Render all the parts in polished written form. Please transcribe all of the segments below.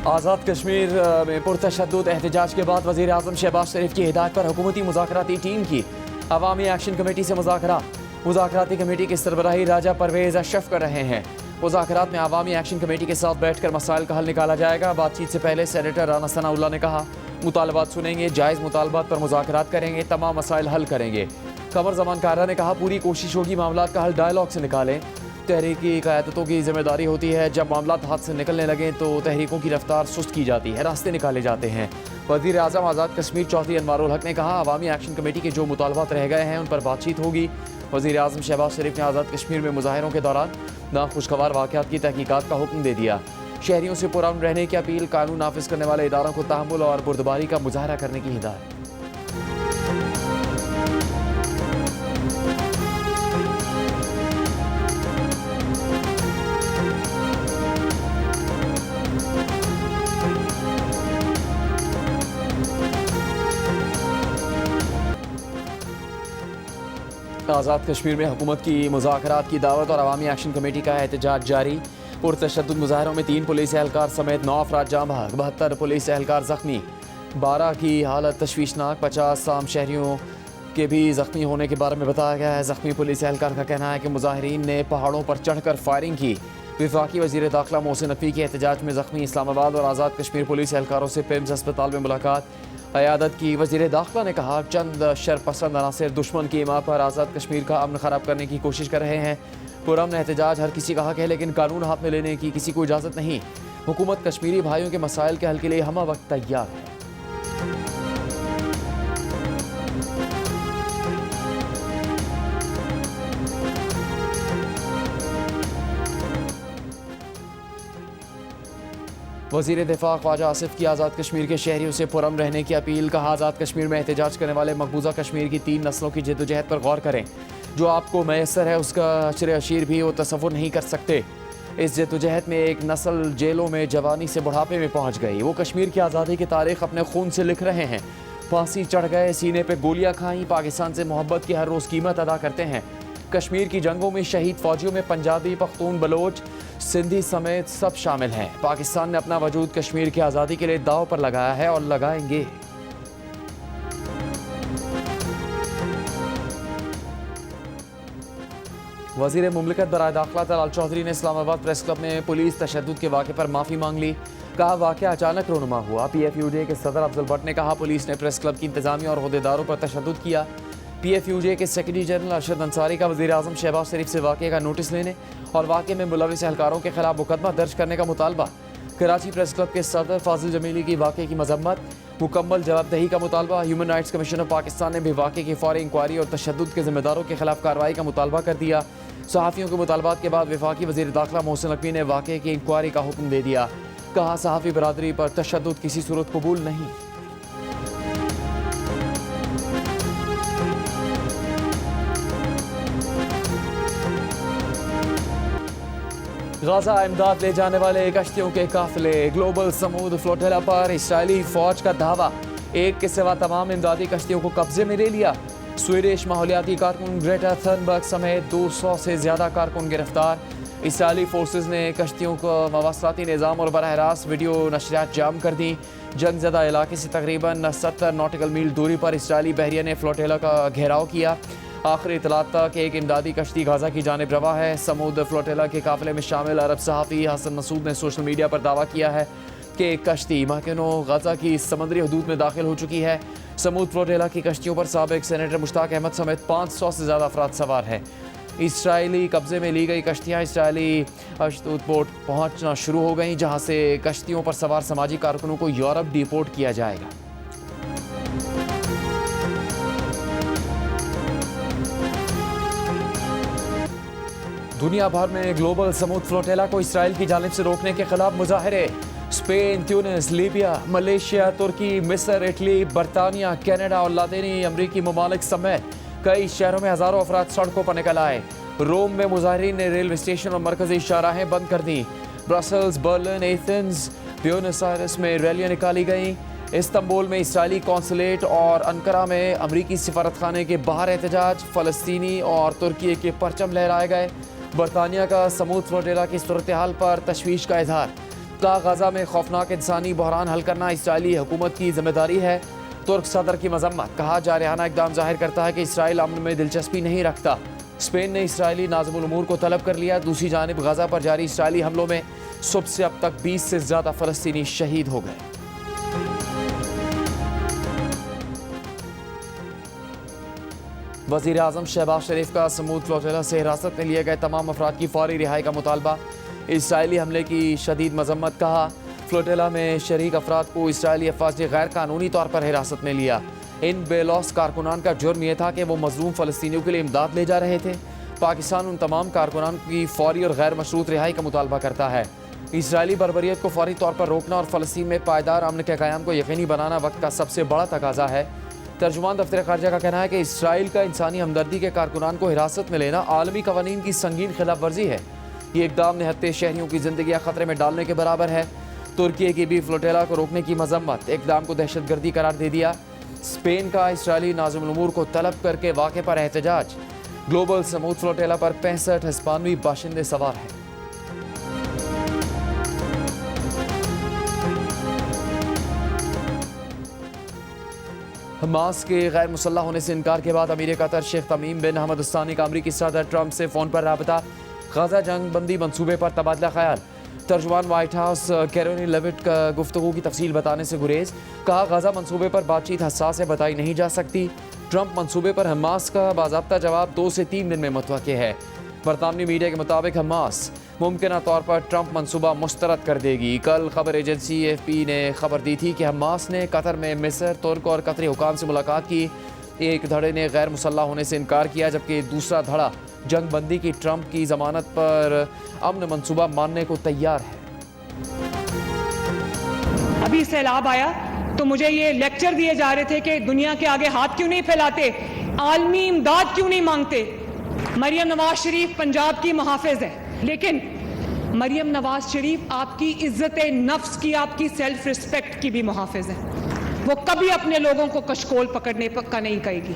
आज़ाद कश्मीर में पुरतशद्दुद एहतजाज के बाद वज़ीर आज़म शहबाज शरीफ की हिदायत पर हुकूमती मुज़ाकराती टीम की अवामी एक्शन कमेटी से मुज़ाकराती कमेटी की सरबराही राजा परवेज़ अशरफ कर रहे हैं। मुज़ाकरात में अवामी एक्शन कमेटी के साथ बैठकर मसाइल का हल निकाला जाएगा। बातचीत से पहले सेनेटर राना सनाउल्लाह ने कहा, मुतालबात सुनेंगे, जायज़ मुतालबात पर मुज़ाकरात करेंगे, तमाम मसाइल हल करेंगे। कमर ज़मान कारा ने कहा, पूरी कोशिश होगी मामला का हल डायलॉग से निकालें। तहरीकी क़यादतों की जिम्मेदारी होती है, जब मामला हाथ से निकलने लगे तो तहरीकों की रफ्तार सुस्त की जाती है, रास्ते निकाले जाते हैं। वज़ीर आज़म आज़ाद कश्मीर चौधरी अनवारुल हक ने कहा, अवामी एक्शन कमेटी के जो मुतालबात रह गए हैं उन पर बातचीत होगी। वज़ीर आज़म शहबाज शरीफ ने आज़ाद कश्मीर में मुजाहिरों के दौरान नाखुशगवार वाक़यात की तहकीकात का हुक्म दे दिया। शहरियों से पुरअमन रहने की अपील, कानून नाफिज करने वाले इदारों को तहम्मुल और बुर्दबारी का मुजाहरा करने की हिदायत। आज़ाद कश्मीर में हुकूमत की मुज़ाकरात की दावत और अवामी एक्शन कमेटी का एहतजाज जारी। पुरतशद्दुद मुजाहरों में 3 पुलिस एहलकार समेत 9 अफराद जाँ बहक, 72 पुलिस एहलकार ज़ख्मी, 12 की हालत तशवीशनाक, 50 आम शहरियों के भी ज़ख्मी होने के बारे में बताया गया है। ज़ख्मी पुलिस एहलकार का कहना है कि मुजाहिरीन ने पहाड़ों पर चढ़कर फायरिंग की। वफाकी वज़ीर दाखिला मोहसिन नकवी के एहतजाज में ज़ख्मी इस्लामाबाद और आज़ाद कश्मीर पुलिस एहलकारों से पिम्स अस्पताल में मुलाकात। क़यादत की वज़ीर दाखिला ने कहा, चंद शरपसंद अनासिर दुश्मन की इमा पर आज़ाद कश्मीर का अमन ख़राब करने की कोशिश कर रहे हैं। पुरअमन एहतजाज हर किसी का हक है, लेकिन कानून हाथ में लेने की किसी को इजाज़त नहीं। हुकूमत कश्मीरी भाइयों के मसाइल के हल के लिए हमा वक्त तैयार है। वज़ीर दिफा ख्वाजा आसिफ की आज़ाद कश्मीर के शहरियों से पुरअमन रहने की अपील। कहा, आज़ाद कश्मीर में एहतजाज करने वाले मकबूजा कश्मीर की 3 नस्लों की जद्दोजहद पर गौर करें। जो आपको मैसर है उसका अशर अशीर भी वो तसव्वुर नहीं कर सकते। इस जद्दोजहद में एक नस्ल जेलों में जवानी से बुढ़ापे में पहुँच गई। वो कश्मीर की आज़ादी की तारीख़ अपने खून से लिख रहे हैं। फांसी चढ़ गए, सीने पर गोलियाँ खाई, पाकिस्तान से मोहब्बत की हर रोज़ कीमत अदा करते हैं। कश्मीर की जंगों में शहीद फौजियों में पंजाबी, पख्तून, बलोच, सिंधी समेत सब शामिल हैं। पाकिस्तान ने अपना वजूद कश्मीर की आज़ादी के लिए दाव पर लगाया है और लगाएंगे। वज़ीर मुमलिकत बराए दाखिला तलाल चौधरी ने इस्लामाबाद प्रेस क्लब में पुलिस तशद्दुद के वाक़े पर माफ़ी मांग ली। कहा, वाक़या अचानक रोनुमा हुआ। PFUJ के सदर अफजल भट्ट ने कहा, पुलिस ने प्रेस क्लब की इंतज़ामिया और अहदेदारों पर तशद्दुद किया। PFUJ के सेक्रेटरी जनरल अरशद अंसारी का वज़ीर आज़म शहबाज शरीफ से वाक़े का नोटिस लेने और वाक़े में मुलविस एहलकारों के खिलाफ मुकदमा दर्ज करने का मुतालबा। कराची प्रेस क्लब के सदर फाजिल जमीली की वाक़े की मजम्मत, मुकम्मल जवाबदेही का मुतालबा। Human rights commission of Pakistan ने भी वाक़े की फौरी इंक्वायरी और तशद्दुद के ज़िम्मेदारों के खिलाफ कार्रवाई का मुतालबा कर दिया। सहाफ़ियों के मुतालबात के बाद वफाकी वज़ीर दाखिला मोहसिन नकवी ने वाक़े की इंक्वायरी का हुक्म दे दिया। कहा, सहाफ़ी बरादरी पर तशद्दुद किसी सूरत कबूल नहीं। गाज़ा इमदाद ले जाने वाले कश्तियों के काफिले। ग्लोबल समूद फ्लोटेला पर इस्राएली फौज का दावा, एक के सिवा तमाम इमदादी कश्तियों को कब्जे में ले लिया। स्वीडिश माहौलियाती कारकुन ग्रेटा थर्नबर्ग समेत 200 से ज़्यादा कारकुन गिरफ्तार। इस्राएली फोर्सेस ने कश्तियों को मवासलाती निज़ाम और बराह रास्त वीडियो नशरियात जाम कर दी। जंगज़दा इलाके से तकरीबन 70 नॉटिकल मील दूरी पर इस्राएली बहरिया ने फ्लोटेला का घेराव किया। आखिरी इतलात तक एक इमदादी कश्ती गाज़ा की जानिब रवा है। समूद फ्लोटेला के काफिले में शामिल अरब सहाफ़ी हसन मसूद ने सोशल मीडिया पर दावा किया है कि एक कश्ती माकिनो गाज़ा की समंदरी हदूद में दाखिल हो चुकी है। समूद फ्लोटेला की कश्तियों पर साबिक सेनेटर मुश्ताक अहमद समेत 500 से ज़्यादा अफराद सवार हैं। इसराइली कब्जे में ली गई कश्तियाँ इसराइली अशदूद पोर्ट पहुँचना शुरू हो गई, जहाँ से कश्तियों पर सवार समाजी कारकुनों को यूरोप डिपोर्ट किया जाएगा। दुनिया भर में ग्लोबल समूद फ्लोटेला को इसराइल की जानिब से रोकने के खिलाफ मुजाहरे। स्पेन, ट्यूनिस, लीबिया, मलेशिया, तुर्की, मिस्र, इटली, बरतानिया, कनाडा और लातीनी अमरीकी ममालिक समेत कई शहरों में हज़ारों अफराद सड़कों पर निकल आए। रोम में मुजाहिरीन ने रेलवे स्टेशन और मरकजी शाहराहें बंद कर दी। Brussels, Berlin, Athens, Buenos Aires में रैलियाँ निकाली गईं। इस्तांबुल में इसराइली कौंसलेट और अंकारा में अमरीकी सिफारतखाने के बाहर एहतजाज। फ़लस्तीनी और तुर्की के परचम लहराए गए। बरतानिया का समूद फ्लोटेला की सूरत हाल पर तशवीश का इजहार। का गजा में खौफनाक इंसानी बहरान हल करना इसराइली हुकूमत की जिम्मेदारी है। तुर्क सदर की मजम्मत, कहा जारहाना इकदाम जाहिर करता है कि इसराइल अमन में दिलचस्पी नहीं रखता। स्पेन ने इसराइली नाज़िमुल उमूर को तलब कर लिया। दूसरी जानिब गजा पर जारी इसराइली हमलों में सुबह से अब तक 20 से ज्यादा फलस्तीनी शहीद हो गए। वज़ीर आज़म शहबाज शरीफ का समूद फ्लोटिला से हिरासत में लिए गए तमाम अफराद की फौरी रिहाई का मुतालबा। इसराइली हमले की शदीद मजम्मत, कहा फ्लोटिला में शरीक अफराद को इसराइली अफवाज ने गैर कानूनी तौर पर हिरासत में लिया। इन बेलौस कारकुनान का जुर्म यह था कि वो मजलूम फ़लस्तीनियों के लिए इमदाद ले जा रहे थे। पाकिस्तान उन तमाम कारकुनान की फौरी और गैर मशरूत रिहाई का मुतालबा करता है। इसराइली बर्बरियत को फौरी तौर पर रोकना और फ़लस्तीन में पायदार अमन के क़याम को यकीनी बनाना वक्त का सबसे बड़ा तकाजा है। तर्जुमान दफ्तर खारजा का कहना है कि इसराइल का इंसानी हमदर्दी के कारकुनान को हिरासत में लेना आलमी कवानीन की संगीन खिलाफ वर्जी है। ये इकदाम निहत्ते शहरियों की जिंदगियां खतरे में डालने के बराबर है। तुर्की की भी फ्लोटेला को रोकने की मजम्मत, इकदाम को दहशतगर्दी करार दे दिया। स्पेन का इसराइली नाज़िमुल उमूर को तलब करके वाक़े पर एहतजाज। ग्लोबल समूद फ्लोटेला पर 65 हिस्पानवी बाशिंदे सवार हैं। हमास के गैर मुसल्लह होने से इनकार के बाद अमीर कतर शेख तमीम बिन हमद अस्सानी का अमरीकी सदर ट्रंप से फ़ोन पर राबता। गजा जंग बंदी मनसूबे पर तबादला ख्याल। तर्जुमान वाइट हाउस कैरोनी लेविट का गुफ्तगू की तफसील बताने से गुरेज, कहा गजा मनसूबे पर बातचीत हसास है, बताई नहीं जा सकती। ट्रंप मनसूबे पर हमास का बाज़ाब्ता जवाब 2 से 3 दिन में मुतवक्के है। बरतानवी मीडिया के मुताबिक हमास मुमकिन तौर पर ट्रंप मनसूबा मुस्तरद कर देगी। कल खबर एजेंसी AFP ने खबर दी थी कि हमास ने कतर में मिस्र, तुर्क और कतरी हुकाम से मुलाकात की। एक धड़े ने गैर मुसल्लह होने से इनकार किया, जबकि दूसरा धड़ा जंग बंदी की ट्रंप की जमानत पर अमन मनसूबा मानने को तैयार है। अभी सैलाब आया तो मुझे ये लेक्चर दिए जा रहे थे कि दुनिया के आगे हाथ क्यों नहीं फैलाते, आलमी इमदाद क्यों नहीं मांगते। मरियम नवाज शरीफ पंजाब की मुहाफिज है, लेकिन मरियम नवाज शरीफ आपकी इज्जत नफ्स की, आपकी सेल्फ रिस्पेक्ट की भी मुहाफिज है। वो कभी अपने लोगों को कशकोल पकड़ने का नहीं कहेगी।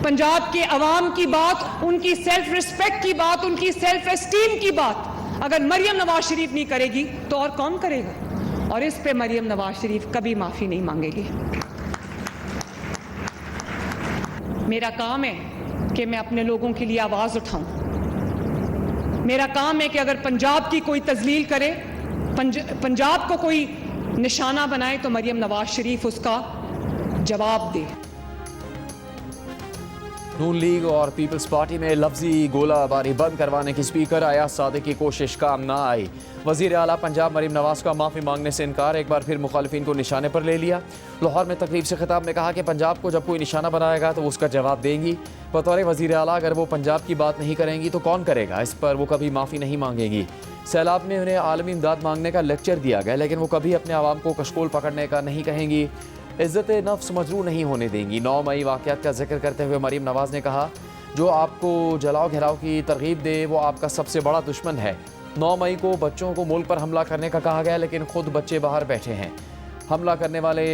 पंजाब के अवाम की बात, उनकी सेल्फ रिस्पेक्ट की बात, उनकी सेल्फ एस्टीम की बात अगर मरियम नवाज शरीफ नहीं करेगी तो और कौन करेगा। और इस पे मरियम नवाज शरीफ कभी माफी नहीं मांगेगी। मेरा काम है कि मैं अपने लोगों के लिए आवाज उठाऊं। मेरा काम है कि अगर पंजाब की कोई तजलील करे, पंजाब को कोई निशाना बनाए, तो मरियम नवाज शरीफ उसका जवाब दे। नून लीग और पीपल्स पार्टी में लफ्जी गोलाबारी बंद करवाने की स्पीकर अयाज सादिक की कोशिश काम न आई। वजीर आला पंजाब मरीम नवाज का माफ़ी मांगने से इनकार, एक बार फिर मुखालिफिन को निशाने पर ले लिया। लाहौर में तकरीब से खिताब में कहा कि पंजाब को जब कोई निशाना बनाएगा तो उसका जवाब देंगी। बतौर वजीर आला अगर वो पंजाब की बात नहीं करेंगी तो कौन करेगा, इस पर वो कभी माफ़ी नहीं मांगेगी। सैलाब में उन्हें आलमी इमदाद मांगने का लेक्चर दिया गया, लेकिन वो कभी अपने आवाम को कशकोल पकड़ने का नहीं कहेंगी। इज़्ज़त नफ्स मजरू नहीं होने देंगी। 9 मई वाक़यात का जिक्र करते हुए मरीम नवाज ने कहा, जो आपको जलाओ घिराव की तरगीब दे वो आपका सबसे बड़ा दुश्मन है। 9 मई को बच्चों को मुल्क पर हमला करने का कहा गया, लेकिन खुद बच्चे बाहर बैठे हैं। हमला करने वाले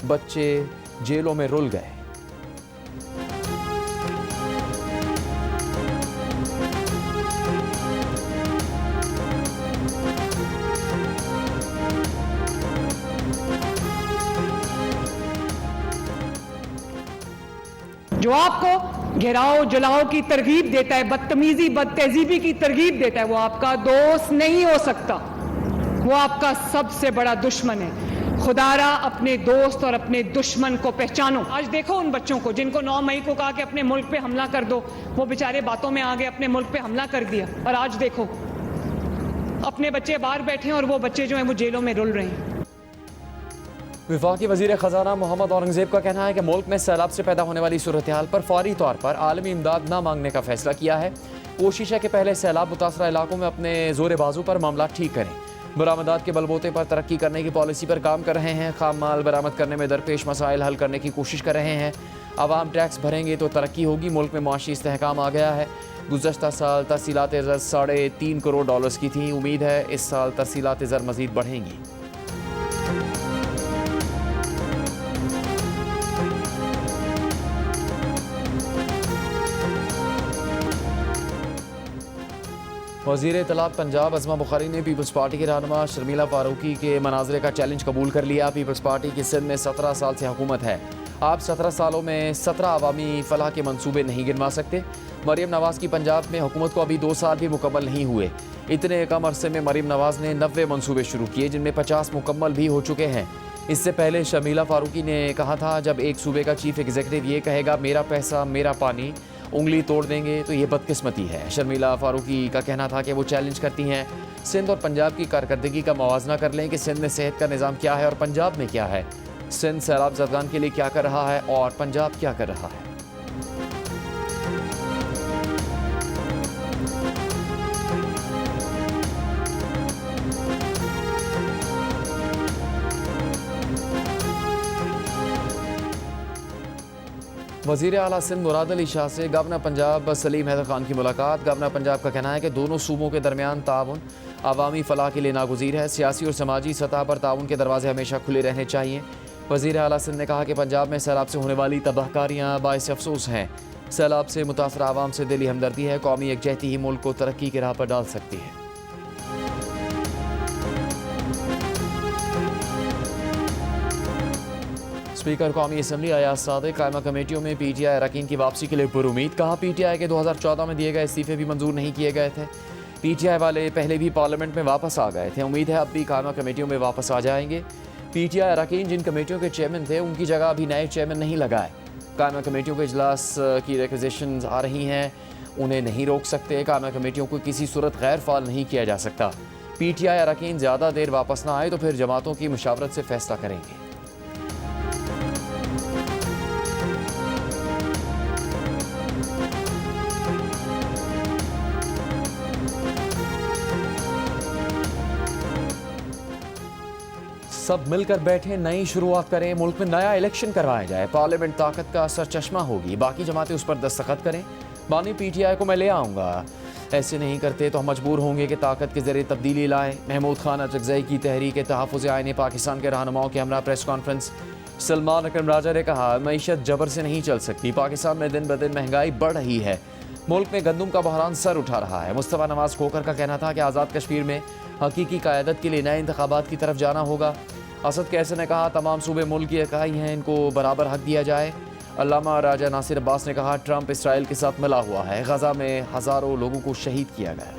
बच्चे जेलों में रुल गए। जो आपको घेराव जलाओ की तरगीब देता है, बदतमीजी बदतहजीबी की तरगीब देता है, वो आपका दोस्त नहीं हो सकता, वो आपका सबसे बड़ा दुश्मन है। खुदारा अपने दोस्त और अपने दुश्मन को पहचानो। आज देखो उन बच्चों को जिनको 9 मई को कहा कि अपने मुल्क पे हमला कर दो, वो बेचारे बातों में आ गए, अपने मुल्क पे हमला कर दिया, और आज देखो अपने बच्चे बाहर बैठे हैं और वो बच्चे जो हैं वो जेलों में रुल रहे हैं। वफाकी वज़ीर ख़जाना मोहम्मद औरंगज़ेब का कहना है कि मुल्क में सैलाब से पैदा होने वाली सूरत हाल पर फौरी तौर पर आलमी इमदाद न मांगने का फैसला किया है। कोशिश है कि पहले सैलाब मुतासरा इलाकों में अपने जोर बाजू पर मामला ठीक करें। बरामदात के बलबूते पर तरक्की करने की पॉलिसी पर काम कर रहे हैं। खाम माल बरामद करने में दरपेश मसाइल हल करने की कोशिश कर रहे हैं। आवाम टैक्स भरेंगे तो तरक्की होगी। मुल्क में मुआशी इस्तेहकाम आ गया है। गुज़श्ता साल तहसीलात ज़र $3.5 करोड़ की थी। उम्मीद है इस साल तहसीलात ज़र मज़ीद बढ़ेंगी। वज़ीर इत्तलात पंजाब अज़मा बुखारी ने पीपल्स पार्टी के रहनुमा शर्मिला फारूकी के मनाजरे का चैलेंज कबूल कर लिया। पीपल्स पार्टी की सिंध में 17 साल से हुकूमत है। आप 17 सालों में 17 अवामी फलाह के मंसूबे नहीं गिनवा सकते। मरीम नवाज़ की पंजाब में हुकूमत को अभी 2 साल भी मुकम्मल नहीं हुए। इतने कम अरसे में मरीम नवाज़ ने 90 मंसूबे शुरू किए, जिनमें 50 मुकम्मल भी हो चुके हैं। इससे पहले शर्मिला फारूकी ने कहा था, जब एक सूबे का चीफ एग्जीक्यूटिव ये कहेगा मेरा पैसा मेरा पानी, उंगली तोड़ देंगे तो ये बदकिस्मती है। शर्मिला फारूकी का कहना था कि वो चैलेंज करती हैं सिंध और पंजाब की कारकर्दगी का मवाजना कर लें कि सिंध में सेहत का निज़ाम क्या है और पंजाब में क्या है, सिंध सैलाब ज़दगान के लिए क्या कर रहा है और पंजाब क्या कर रहा है। वज़ीर आला सिंध मुराद अली शाह से गवर्नर पंजाब सलीम हैदर खान की मुलाकात। गवर्नर पंजाब का कहना है कि दोनों सूबों के दरमियान ताउन अवामी फलाह के लिए नागुज़ीर है। सियासी और समाजी सतह पर ताउन के दरवाजे हमेशा खुले रहने चाहिए। वज़ीर आला सिंध ने कहा कि पंजाब में सैलाब से होने वाली तबाहकारियाँ बाइस अफसोस हैं। सैलाब से मुतासर आवाम से दिली हमदर्दी है। कौमी यकजहती ही मुल्क को तरक्की की राह पर डाल सकती है। स्पीकर कौमी असम्बली अयाज सादिक कायमा कमेटियों में पीटीआई अरकान की वापसी के लिए पुरुमीद। कहा पीटीआई के 2014 में दिए गए इस्तीफे भी मंजूर नहीं किए गए थे। पीटीआई वाले पहले भी पार्लियामेंट में वापस आ गए थे। उम्मीद है अब भी कायमा कमेटियों में वापस आ जाएंगे। पीटीआई अरकान जिन कमेटियों के चेयरमैन थे उनकी जगह अभी नए चेयरमैन नहीं लगाए। कायमा कमेटियों के इजलास की रिक्वेजिशंस आ रही हैं, उन्हें नहीं रोक सकते। कायमा कमेटियों को किसी सूरत गैर फाल नहीं किया जा सकता। पीटीआई अरकान ज़्यादा देर वापस ना आए तो फिर जमातों की मुशावरत से फैसला करेंगे। सब मिलकर बैठे, नई शुरुआत करें, मुल्क में नया इलेक्शन करवाया जाए, पार्लियामेंट ताकत का सरचश्मा होगी, बाकी जमातें उस पर दस्तखत करें। बानी पीटीआई को मैं ले आऊँगा, ऐसे नहीं करते तो हम मजबूर होंगे कि ताकत के जरिए तब्दीली लाएं। महमूद खान अचकज़ई की तहरीक तहफ़्फ़ुज़ आईन पाकिस्तान के रहनुमाओं के हमरा प्रेस कॉन्फ्रेंस। सलमान अकरम राजा ने कहा मईशत जबर से नहीं चल सकती, पाकिस्तान में दिन ब दिन महंगाई बढ़ रही है, मुल्क में गंदम का बहरान सर उठा रहा है। मुस्तफ़ा नवाज़ खोकर का कहना था कि आज़ाद कश्मीर में हकीकी क़यादत के लिए नए इंतखाबात की तरफ जाना होगा। असद कैसे ने कहा तमाम सूबे मुल्क की इकाई हैं, इनको बराबर हक दिया जाए। अल्लामा राजा नासिर अब्बास ने कहा ट्रंप इसराइल के साथ मिला हुआ है, गजा में हज़ारों लोगों को शहीद किया गया।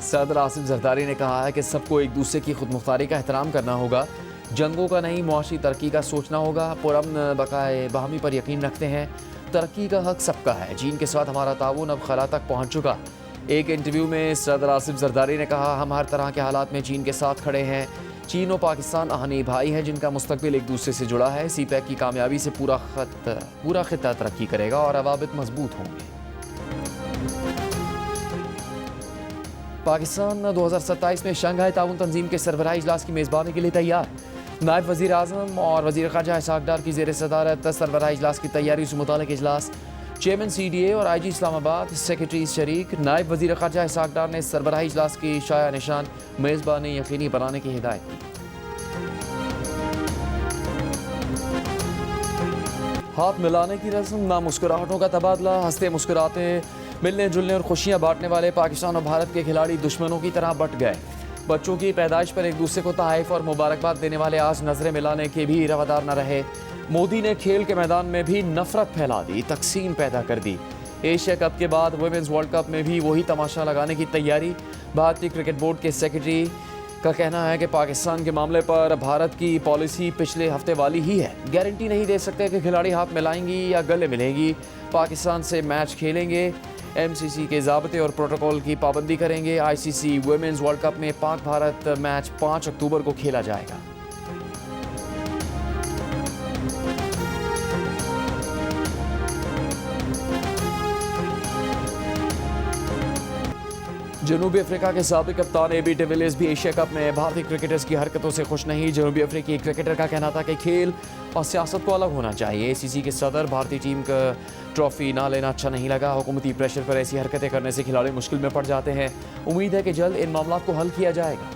सदर आसिफ जरदारी ने कहा है कि सबको एक दूसरे की खुदमुख्तारी का एहतराम करना होगा, जंगों का नहीं मुआशी तरक्की का सोचना होगा। पुरअमन बकाए बाहमी पर यकीन रखते हैं, तरक्की का हक सबका है। चीन के साथ हमारा ताउन अब खला तक पहुँच चुका। एक इंटरव्यू में सदर आसिफ जरदारी ने कहा हम हर तरह के हालात में चीन के साथ खड़े हैं। चीन और पाकिस्तान आहनी भाई हैं जिनका मुस्तकबिल एक दूसरे से जुड़ा है। CPEC की कामयाबी से पूरा खित्ता तरक्की करेगा और रवाबित मजबूत होंगे। पाकिस्तान 2027 में शंघाई ताउन तंजीम के सरबराही इजलास की मेज़बानी के लिए तैयार। नायब वज़ीर आज़म और वज़ीर ख़ारजा इसहाक़ डार की ज़ेर सदारत सरबराही इजलास की तैयारी से मुताल्लिक़ इजलास। चेयरमैन CDA और IG इस्लामाबाद सेक्रेटरी शरीक। नायब वज़ीर ख़ारजा इसहाक़ डार ने सरबराही इजलास की शाया निशान मेज़बानी यकीनी बनाने की हिदायत की। हाथ मिलाने की रस्म, ना मुस्कुराहटों का तबादला। हंसते मुस्कुराते मिलने जुलने और खुशियाँ बांटने वाले पाकिस्तान और भारत के खिलाड़ी दुश्मनों की तरह बट गए। बच्चों की पैदाइश पर एक दूसरे को तहफ़ और मुबारकबाद देने वाले आज नजरें मिलाने के भी रवादार न रहे। मोदी ने खेल के मैदान में भी नफरत फैला दी, तकसीम पैदा कर दी। एशिया कप के बाद वुमेन्स वर्ल्ड कप में भी वही तमाशा लगाने की तैयारी। भारतीय क्रिकेट बोर्ड के सेक्रेटरी का कहना है कि पाकिस्तान के मामले पर भारत की पॉलिसी पिछले हफ्ते वाली ही है। गारंटी नहीं दे सकते कि खिलाड़ी हाथ मिलाएंगी या गले मिलेंगी। पाकिस्तान से मैच खेलेंगे, MCC के ज़ाब्ते और प्रोटोकॉल की पाबंदी करेंगे। ICC वुमेन्स वर्ल्ड कप में पाक भारत मैच 5 अक्टूबर को खेला जाएगा। जनूबी अफ्रीका के साबिक कप्तान AB डिविलियर्स भी एशिया कप में भारतीय क्रिकेटर्स की हरकतों से खुश नहीं। जनूबी अफ्रीकी क्रिकेटर का कहना था कि खेल और सियासत को अलग होना चाहिए। ACC के सदर भारतीय टीम का ट्रॉफी ना लेना अच्छा नहीं लगा। हुकूमती प्रेशर पर ऐसी हरकतें करने से खिलाड़ी मुश्किल में पड़ जाते हैं। उम्मीद है कि जल्द इन मामलों को हल किया जाएगा।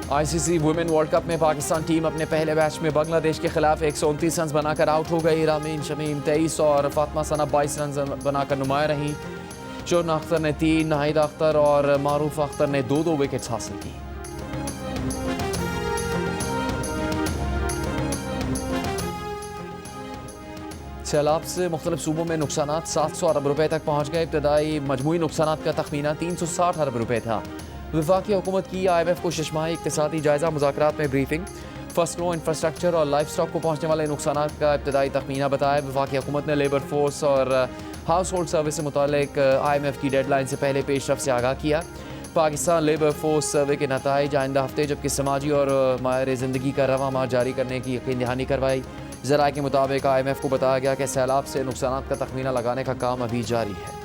आईसीसी वुमेन वर्ल्ड कप में पाकिस्तान टीम अपने पहले मैच में बांग्लादेश के खिलाफ 129 रन बनाकर आउट हो गई। रामीन शमीम 23 और फातिमा सना 22 रन बनाकर नुमाया रहीं। शोना अख्तर ने 3, नाहिदा अख्तर और मारूफ अख्तर ने 2-2 विकेट्स हासिल की। सैलाब से मुख्तलिफ सूबों में नुकसानात 700 अरब रुपए तक पहुँच गए। इब्तदाई मजमूई नुकसानात का तखमीना 360 अरब रुपए था। वफाकी हुकूमत की IMF को शशमाही इक़्तिसादी जायजा मुज़ाकरात में ब्रीफिंग। फसलों, इंफ्रास्ट्रक्चर और लाइफ स्टॉक को पहुँचने वाले नुकसानात का इब्तदाई तखमीना बताया। वफाकी हुकूमत ने लेबर फोर्स और हाउस होल्ड सर्विस से मुतालिक IMF की डेडलाइन से पहले पेशरफ से आगाह किया। पाकिस्तान लेबर फोर्स सर्वे के नताइज आइंदा हफ्ते जबकि समाजी और माहिर ज़िंदगी का रवा माह जारी करने की यकीन दहानी करवाई। ज़राए के मुताबिक IMF को बताया गया कि सैलाब से नुकसानात का तखमीना लगाने का काम अभी जारी है।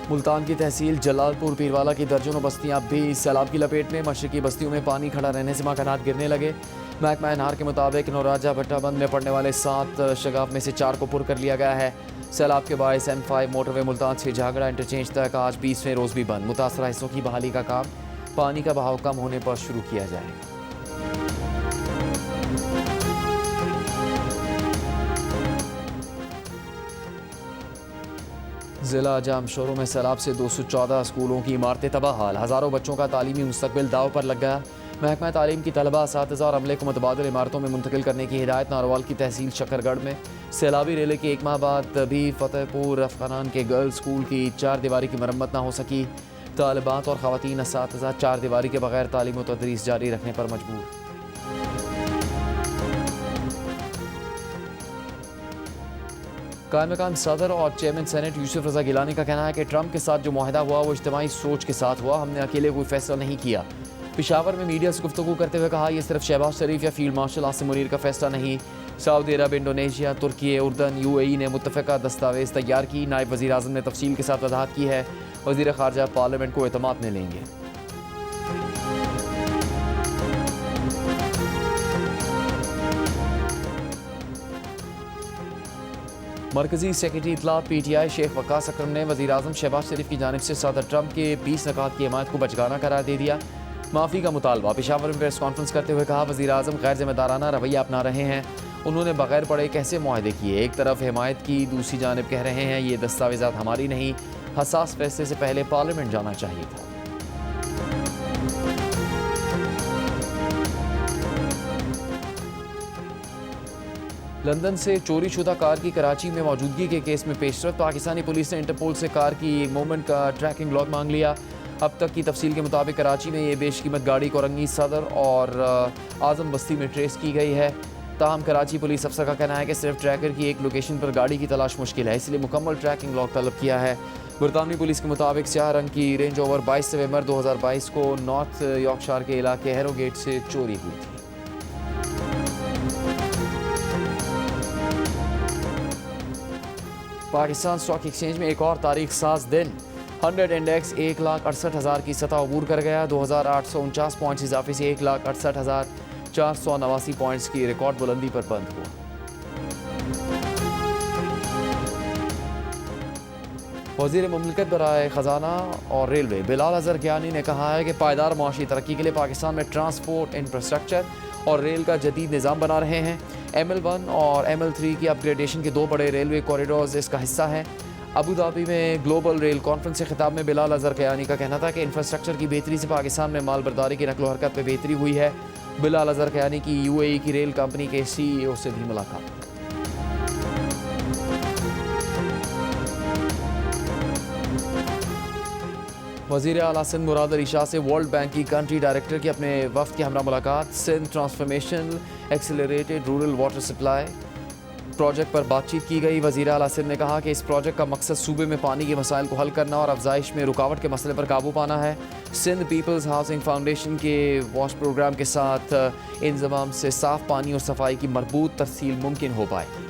मुल्तान की तहसील जलालपुर पीरवाला की दर्जनों बस्तियां भी सैलाब की लपेट में। मशरकी बस्तियों में पानी खड़ा रहने से मकानात गिरने लगे। महकमा एनहार के मुताबिक नौराजा भट्टाबंद में पड़ने वाले 7 शगाफ में से 4 को पुर कर लिया गया है। सैलाब के बायस M5 मोटरवे मुल्तान से झागड़ा इंटरचेंज तक आज 20वें रोज़ भी बंद। मुतासरा हिस्सों की बहाली का काम पानी का बहाव कम होने पर शुरू किया जाएगा। ज़िला जाम शोरों में सैलाब से 214 स्कूलों की इमारतें तबाह हाल। हज़ारों बच्चों का तालीमी मुस्तकबिल दाव पर लग गया। महकमा तालीम की तलबा, असातिज़ा और अमले को मुतबादिल इमारतों में मुंतकिल करने की हिदायत। नारोवाल की तहसील शकरगढ़ में सैलाबी रेले के 1 माह बाद भी फतेहपुर अफगानान के गर्ल्स स्कूल की 4 दीवारी की मरम्मत न हो सकी। तालिबात और ख़वातीन असातिज़ा 4 दीवारी के बगैर तालीम व तदरीस जारी रखने पर मजबूर। कायम सदर और चेयरमैन सेनेट यूसुफ रज़ा गिलानी का कहना है कि ट्रंप के साथ जो मुआहदा हुआ वो इज्तिमाई सोच के साथ हुआ। हमने अकेले कोई फैसला नहीं किया। पेशावर में मीडिया से गुफ्तगू करते हुए कहा, यह सिर्फ शहबाज शरीफ या फील्ड मार्शल आसिम मुनीर का फैसला नहीं। सऊदी अरब, इंडोनेशिया, तुर्की, उर्दन, UAE ने मुत्तफ़िका दस्तावेज़ तैयार की। नायब वज़ीर आज़म ने तफसील के साथ वज़ाहत की है। वज़ीर ख़ारजा पार्लियामेंट को एतमाद में लेंगे। मरकज़ी सेक्रेटरी इतलात PTI शेख वकास अकरम ने वज़ीर आज़म शहबाज शरीफ की जानिब से सदर ट्रंप के 20 नकात की हिमायत को बचगाना करार दे दिया। माफ़ी का मुतालबा। पेशावर में प्रेस कॉन्फ्रेंस करते हुए कहा, वज़ीर आज़म गैर ज़िम्मेदाराना रवैया अपना रहे हैं। उन्होंने बगैर पढ़े कैसे मुआहदे किए। एक तरफ हिमायत की, दूसरी जानिब कह रहे हैं ये दस्तावेज़ात हमारी नहीं। हसास फैसले से पहले पार्लियामेंट जाना चाहिए था। लंदन से चोरी शुदा कार की कराची में मौजूदगी के केस में पेशरफ। पाकिस्तानी पुलिस ने इंटरपोल से कार की मूवमेंट का ट्रैकिंग लॉग मांग लिया। अब तक की तफसील के मुताबिक कराची में ये बेशकीमत गाड़ी कोरंगी सदर और आज़म बस्ती में ट्रेस की गई है। ताहम कराची पुलिस अफसर का कहना है कि सिर्फ ट्रैकर की एक लोकेशन पर गाड़ी की तलाश मुश्किल है, इसलिए मुकम्मल ट्रैकिंग लॉग तलब किया है। बरतानवी पुलिस के मुताबिक स्याह रंग की रेंज ओवर 22 नवंबर 2022 को नॉर्थ यॉर्कशायर के इलाके हैरोगेट से चोरी हुई थी। पाकिस्तान स्टॉक एक्सचेंज में एक और तारीख साज दिन। 100 इंडेक्स 1,68,000 की सतह अबूर कर गया। 2,849 पॉइंट्स इजाफे से 1,68,489 पॉइंट्स की रिकॉर्ड बुलंदी पर बंद हुआ। वज़ीर मुमलिकत बराए ख़जाना और रेलवे बिलाल अज़हर कियानी ने कहा है कि पायदार मुआशी तरक्की के लिए पाकिस्तान में ट्रांसपोर्ट इंफ्रास्ट्रक्चर और रेल का जदीद निज़ाम बना रहे हैं। ML1 और ML3 की अपग्रेडेशन के 2 बड़े रेलवे कॉरिडोर्स इसका हिस्सा हैं। अबू धाबी में ग्लोबल रेल कॉन्फ्रेंस से खिताब में बिलाल अज़हर कियानी का कहना था कि इंफ्रास्ट्रक्चर की बेहतरी से पाकिस्तान में माल बर्दारी की नकलो हरकत में बेहतरी हुई है। बिलाल अज़हर कियानी की UAE की रेल कंपनी के CEO से भी मुलाकात। वज़ीर आला सिंध मुराद अली शाह से वर्ल्ड बैंक की कंट्री डायरेक्टर की अपने वफ्द के हमरा मुलाकात। Sindh transformation accelerated rural water supply project पर बातचीत की गई। वज़ीर आला सिंध ने कहा कि इस प्रोजेक्ट का मकसद सूबे में पानी के मसाइल को हल करना और अफजाइश में रुकावट के मसले पर काबू पाना है। सिंध पीपल्स हाउसिंग फाउंडेशन के वॉश प्रोग्राम के साथ इंतज़ाम से साफ़ पानी और सफाई की मरबूत तरसील मुमकिन हो पाएगी।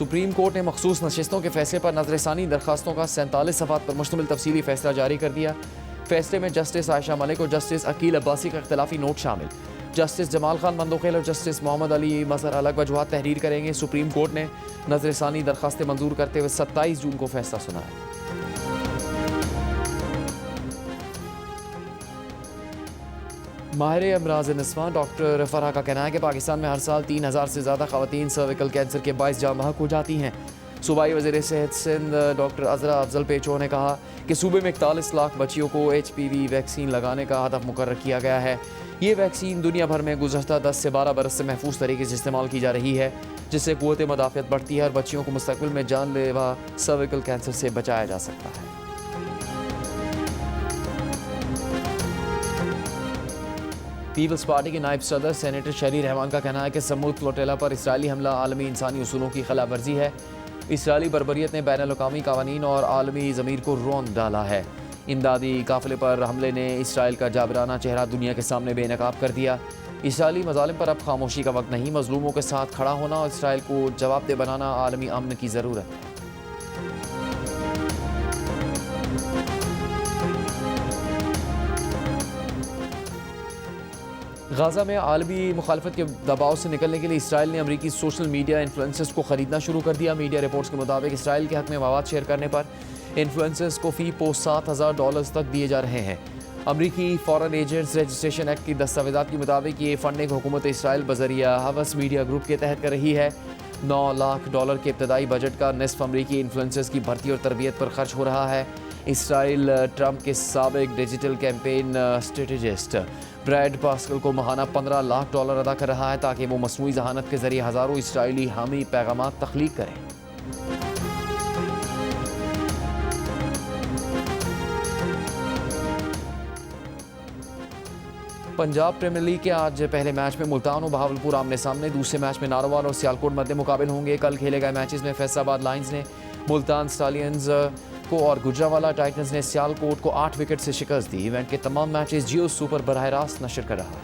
सुप्रीम कोर्ट ने मखसूस नशिस्तों के फैसले पर नजरसानी दरखास्तों का 47 सफ़ात पर मुश्तमिल तफसीली फैसला जारी कर दिया। फैसले में जस्टिस आयशा मलिक और जस्टिस अकील अब्बासी का इख्तलाफी नोट शामिल। जस्टिस जमाल खान मंदोखेल और जस्टिस मोहम्मद अली मजहर अलग वजूहात तहरीर करेंगे। सुप्रीम कोर्ट ने नजरसानी दरखास्तें मंजूर करते हुए 27 जून को फैसला सुनाया। माहिर अमराज नस्वा डॉक्टर फरहा का कहना है कि पाकिस्तान में हर साल 3000 से ज़्यादा ख़वातीन सर्विकल कैंसर के बाइस जाँ बहक हो जाती हैं। सूबाई वज़ीर सेहत सिंध डॉक्टर अजरा अफजल पेचो ने कहा कि सूबे में 41 लाख बच्चियों को HPV वैक्सीन लगाने का हदफ मुकर्रर किया गया है। ये वैक्सीन दुनिया भर में गुज़श्ता 10 से 12 बरस से महफूज तरीके से इस्तेमाल की जा रही है, जिससे क़ुव्वत मुदाफ़ियत बढ़ती है और बच्चियों को मुस्तक़बिल में जानलेवा सर्विकल कैंसर से बचाया जा सकता है। पीपल्स पार्टी के नायब सदर सेनेटर शहरी रहमान का कहना है कि समूद फ्लोटेला पर इसराइली हमला आलमी इंसानी उसूलों की खिलाफ वर्जी है। इसराइली बर्बरियत ने बैन अल-अक़वामी कानून और आलमी ज़मीर को रौंद डाला है। इमदादी काफ़िले पर हमले ने इसराइल का जाबराना चेहरा दुनिया के सामने बेनकाब कर दिया। इसराइली मज़ालिम पर अब खामोशी का वक्त नहीं, मज़लूमों के साथ खड़ा होना और इसराइल को जवाबदेह बनाना आलमी अमन की ज़रूरत है। गाज़ा में आलमी मुखालफत के दबाव से निकलने के लिए इसराइल ने अमरीकी सोशल मीडिया इन्फ्लुएंसर्स को ख़रीदना शुरू कर दिया। मीडिया रिपोर्ट्स के मुताबिक इसराइल के हक़ में मवाद शेयर करने पर इन्फ्लुएंसर्स को फ़ी पोस्ट $7000 तक दिए जा रहे हैं। अमरीकी फ़ॉरेन एजेंट्स रजिस्ट्रेशन एक्ट की दस्तावेज़ात के मुताबिक ये फ़ंडिंग हुकूमत इसराइल बज़रिया हवस मीडिया ग्रुप के तहत कर रही है। $9 लाख के इब्तदाई बजट का निस्फ अमरीकी इन्फ्लुएंसर्स की भर्ती और तरबियत पर खर्च हो रहा है। इसराइल ट्रंप के साबिक digital campaign strategist Brad Parscale को माहाना $15 लाख अदा कर रहा है ताकि वो मसनूई जहानत के जरिए हज़ारों इसराइली हामी पैगामात तख्लीक करें। पंजाब प्रीमियर लीग के आज पहले मैच में मुल्तान और बहावलपुर आमने सामने, दूसरे मैच में नारोवाल और सियालकोट मध्य मुकाबिल होंगे। कल खेले गए मैचेस में फैसलाबाद लायंस ने मुल्तान स्टालियंस को और गुजरावाला टाइटंस ने सियालकोट को 8 विकेट से शिकस्त दी। इवेंट के तमाम मैचेस जियो सुपर बराह रास्त नशर कर रहा है।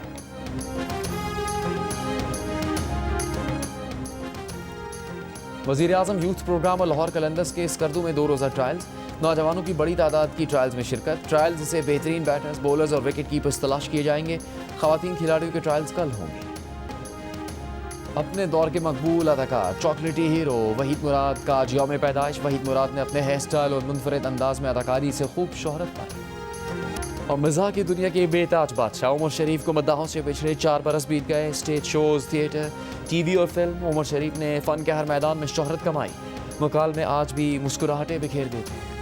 वज़ीर आज़म यूथ प्रोग्राम और लाहौर कलंदर्स के स्कर्दू में 2 रोज़ा ट्रायल्स, नौजवानों की बड़ी तादाद की ट्रायल्स में शिरकत। ट्रायल्स से बेहतरीन बैटर्स, बॉलर्स और विकेट कीपर्स तलाश किए जाएंगे। ख़वातीन खिलाड़ियों के ट्रायल्स कल होंगे। अपने दौर के मकबूल अदाकार चॉकलेटी हीरो वहीद मुराद का आज यौम पैदाइश। वहीद मुराद ने अपने हेयर स्टाइल और मुनफरद अंदाज में अदाकारी से खूब शोहरत पाई। और मज़ाक की दुनिया के बेताज बादशाह उमर शरीफ को मद्दाहों से पिछले 4 बरस बीत गए। स्टेज शोज़, थिएटर, TV और फिल्म, उमर शरीफ ने फ़न के हर मैदान में शोहरत कमाई। मुकाल में आज भी मुस्कुराहटें बिखेर देते हैं।